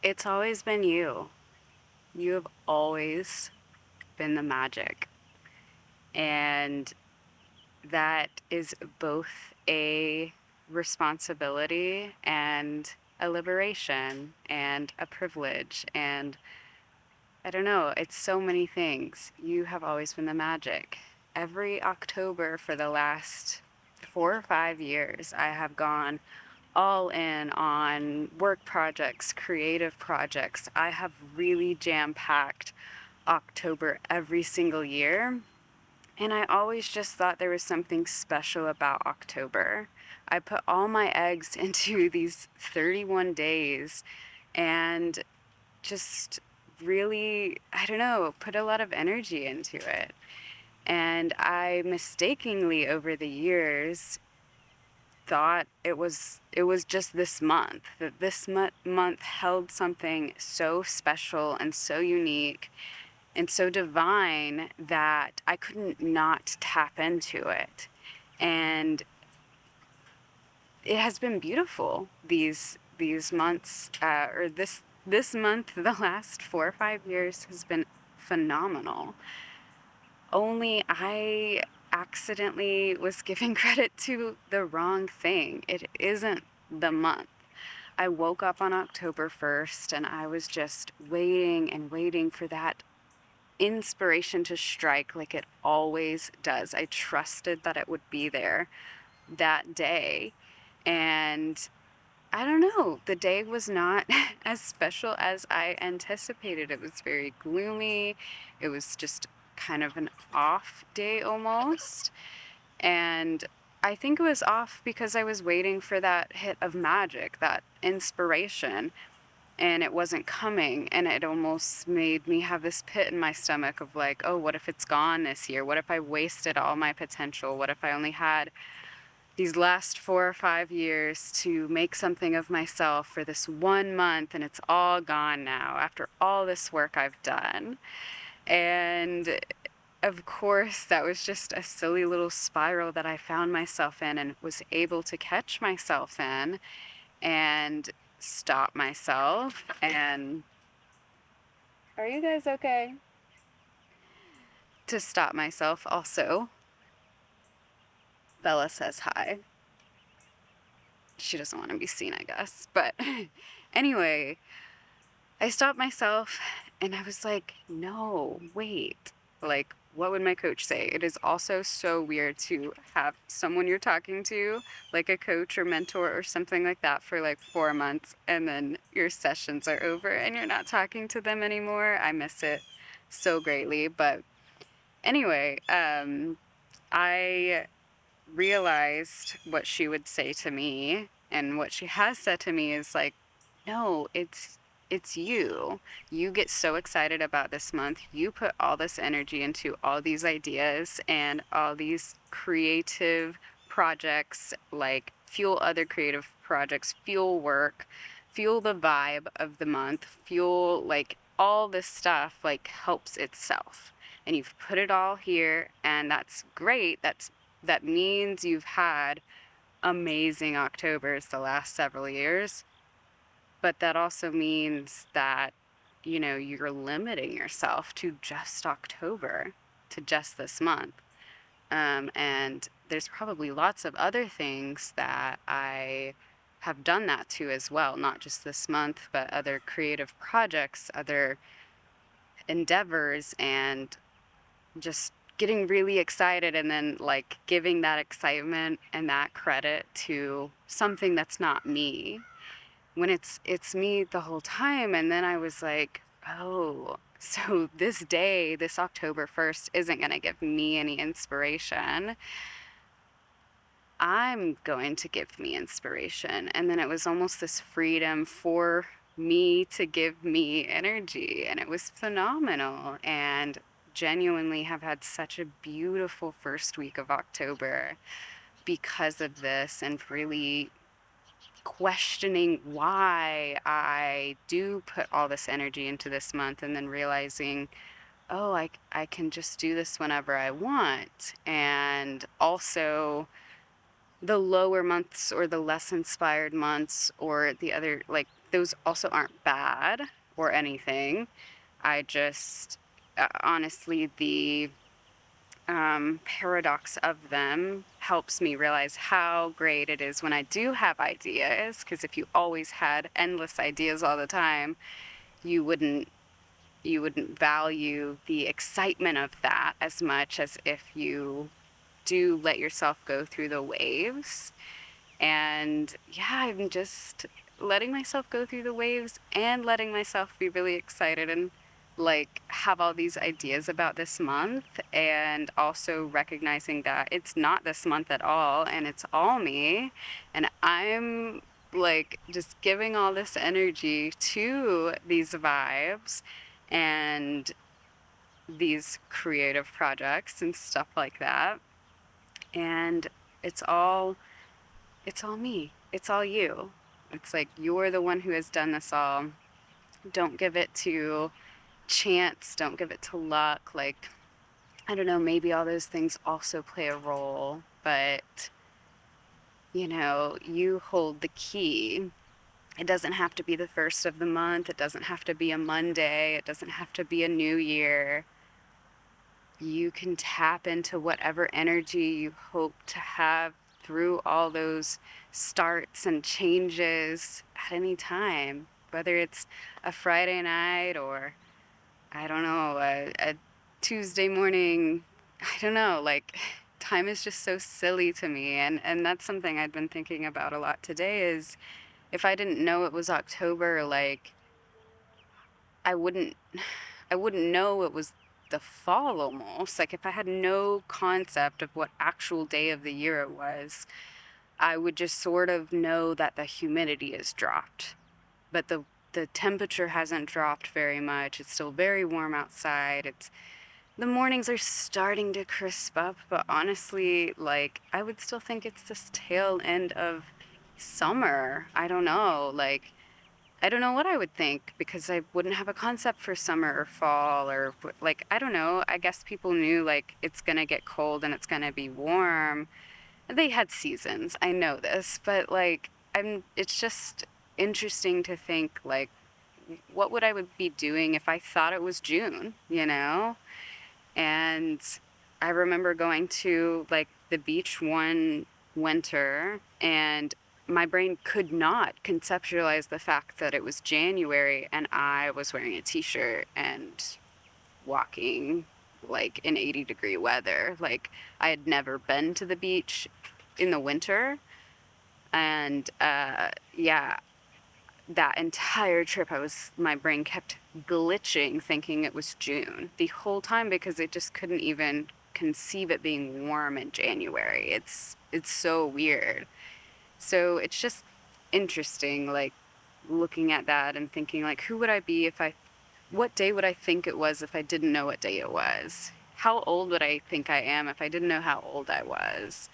It's always been you. You have always been the magic. And that is both a responsibility and a liberation and a privilege. And I don't know, it's so many things. You have always been the magic. Every October for the last 4 or 5 years, I have gone all in on work projects, creative projects. I have really jam packed October every single year. And I always just thought there was something special about October. I put all my eggs into these 31 days and just really, I don't know, put a lot of energy into it. And I mistakenly over the years thought it was just this month, that this month held something so special and so unique and so divine that I couldn't not tap into it. And it has been beautiful these months, or this month. The last 4 or 5 years has been phenomenal. Only I accidentally was giving credit to the wrong thing. It isn't the month. I woke up on October 1st and I was just waiting and waiting for that inspiration to strike like it always does. I trusted that it would be there that day. And I don't know, the day was not as special as I anticipated. It was very gloomy. It was just kind of an off day almost. And I think it was off because I was waiting for that hit of magic, that inspiration, and it wasn't coming. And it almost made me have this pit in my stomach of like, oh, what if it's gone this year? What if I wasted all my potential? What if I only had these last 4 or 5 years to make something of myself for this 1 month and it's all gone now after all this work I've done? And of course, that was just a silly little spiral that I found myself in and was able to catch myself in and stop myself. And are you guys okay? To stop myself also. Bella says hi. She doesn't want to be seen, I guess. But anyway, I stopped myself and I was like, no, wait. Like, what would my coach say? It is also so weird to have someone you're talking to, like a coach or mentor or something like that, for like 4 months, and then your sessions are over and you're not talking to them anymore. I miss it so greatly. But anyway, I realized what she would say to me, and what she has said to me is like, no, it's you. You get so excited about this month. You put all this energy into all these ideas and all these creative projects, like fuel other creative projects, fuel work, fuel the vibe of the month, fuel like all this stuff like helps itself. And you've put it all here, and that's great. That means you've had amazing Octobers the last several years, but that also means that, you're limiting yourself to just October, to just this month. And there's probably lots of other things that I have done that to as well, not just this month, but other creative projects, other endeavors, and just getting really excited and then like giving that excitement and that credit to something that's not me, when it's me the whole time. And then I was like, oh, so this day, this October 1st, isn't going to give me any inspiration. I'm going to give me inspiration. And then it was almost this freedom for me to give me energy, and it was phenomenal. And genuinely have had such a beautiful first week of October because of this, and really questioning why I do put all this energy into this month, and then realizing, oh, I can just do this whenever I want. And also the lower months or the less inspired months, or the other, like those also aren't bad or anything. I just, honestly, the paradox of them helps me realize how great it is when I do have ideas. Because if you always had endless ideas all the time, you wouldn't value the excitement of that as much as if you do let yourself go through the waves. And yeah, I'm just letting myself go through the waves and letting myself be really excited and like have all these ideas about this month, and also recognizing that it's not this month at all and it's all me, and I'm like just giving all this energy to these vibes and these creative projects and stuff like that. And it's all me. It's all you. It's like you're the one who has done this all. Don't give it to chance. Don't give it to luck. Like, I don't know, maybe all those things also play a role, but you hold the key. It doesn't have to be the first of the month. It doesn't have to be a Monday. It doesn't have to be a new year. You can tap into whatever energy you hope to have through all those starts and changes at any time, whether it's a Friday night or, I don't know, a Tuesday morning. I don't know, like, time is just so silly to me. And that's something I'd been thinking about a lot today is if I didn't know it was October, like, I wouldn't I wouldn't know it was the fall almost. Like if I had no concept of what actual day of the year it was, I would just sort of know that the humidity has dropped. But the temperature hasn't dropped very much. It's still very warm outside. It's the mornings are starting to crisp up, but honestly, like I would still think it's this tail end of summer. I don't know. Like I don't know what I would think because I wouldn't have a concept for summer or fall or like, I don't know. I guess people knew like it's going to get cold and it's going to be warm. They had seasons. I know this, but like it's just interesting to think like what would I would be doing if I thought it was June? And I remember going to like the beach one winter, and my brain could not conceptualize the fact that it was January and I was wearing a t-shirt and walking like in 80-degree weather. Like I had never been to the beach in the winter. And yeah, that entire trip my brain kept glitching thinking it was June the whole time because it just couldn't even conceive it being warm in January. It's so weird. So it's just interesting, like looking at that and thinking like who would I be if I what day would I think it was if I didn't know what day it was? How old would I think I am if I didn't know how old I was?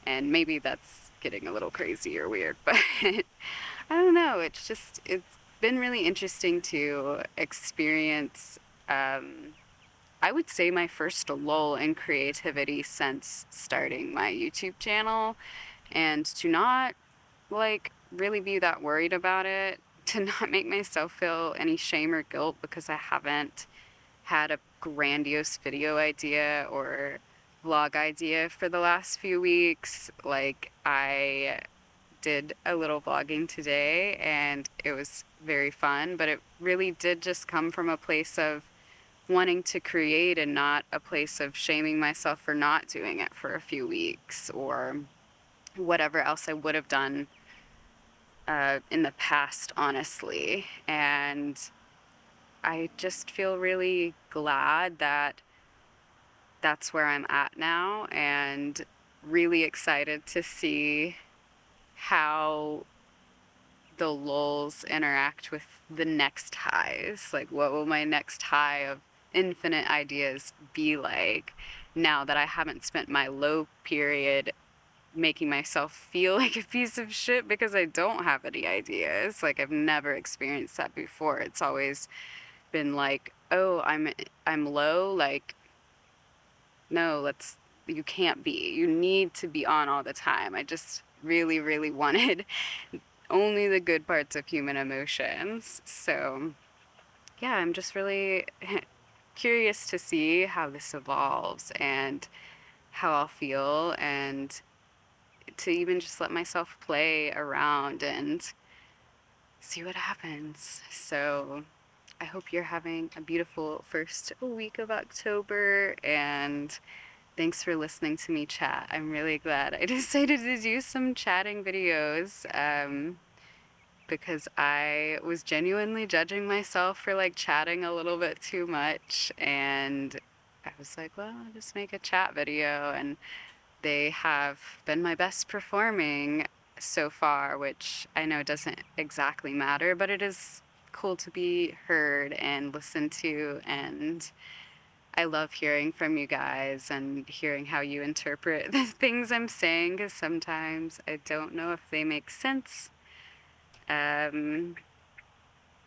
And maybe that's getting a little crazy or weird, but I don't know. It's been really interesting to experience. I would say my first lull in creativity since starting my YouTube channel, and to not like really be that worried about it, to not make myself feel any shame or guilt because I haven't had a grandiose video idea or vlog idea for the last few weeks. Like I did a little vlogging today and it was very fun, but it really did just come from a place of wanting to create and not a place of shaming myself for not doing it for a few weeks or whatever else I would have done in the past, honestly. And I just feel really glad that that's where I'm at now, and really excited to see how the lulls interact with the next highs. Like, what will my next high of infinite ideas be like now that I haven't spent my low period making myself feel like a piece of shit because I don't have any ideas? Like, I've never experienced that before. It's always been like, oh, I'm low, like, no, you can't be. You need to be on all the time. I just really, really wanted only the good parts of human emotions. So, yeah, I'm just really curious to see how this evolves and how I'll feel, and to even just let myself play around and see what happens. So, I hope you're having a beautiful first week of October, and thanks for listening to me chat. I'm really glad I decided to do some chatting videos. Because I was genuinely judging myself for like chatting a little bit too much. And I was like, well, I'll just make a chat video. And they have been my best performing so far, which I know doesn't exactly matter, but it is cool to be heard and listened to. And I love hearing from you guys and hearing how you interpret the things I'm saying, because sometimes I don't know if they make sense. Um,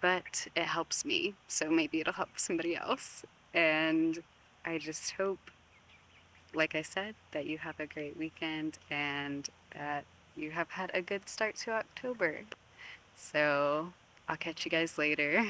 but it helps me, so maybe it'll help somebody else. And I just hope, like I said, that you have a great weekend and that you have had a good start to October. So I'll catch you guys later.